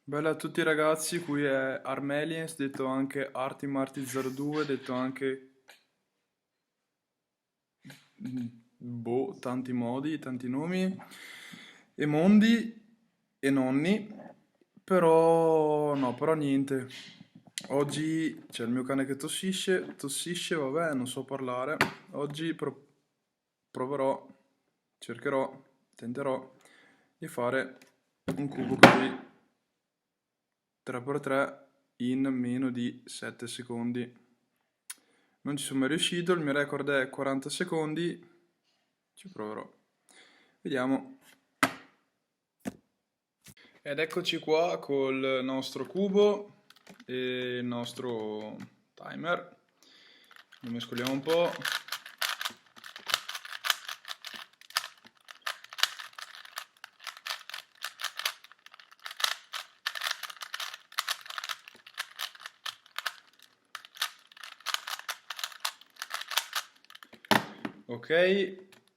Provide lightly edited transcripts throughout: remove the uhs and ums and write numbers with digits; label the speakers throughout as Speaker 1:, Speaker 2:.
Speaker 1: Bella a tutti ragazzi, qui è Armeliens, detto anche ArtyMarty02, detto anche boh, tanti modi, tanti nomi, e mondi e nonni, però niente. Oggi c'è il mio cane che tossisce, vabbè, non so parlare. Oggi proverò, cercherò, tenterò di fare un cubo così 3x3 in meno di 7 secondi. Non ci sono mai riuscito, il mio record è 40 secondi, ci proverò. Vediamo. Ed eccoci qua col nostro cubo e il nostro timer. Lo mescoliamo un po'. Ok,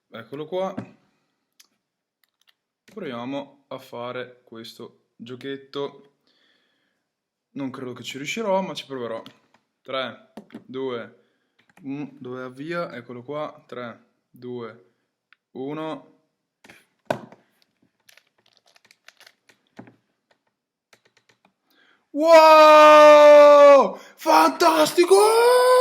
Speaker 1: eccolo qua. Proviamo a fare questo giochetto. Non credo che ci riuscirò, ma ci proverò. 3, 2, 1, dove avvia? Eccolo qua. 3, 2, 1. Wow! Fantastico!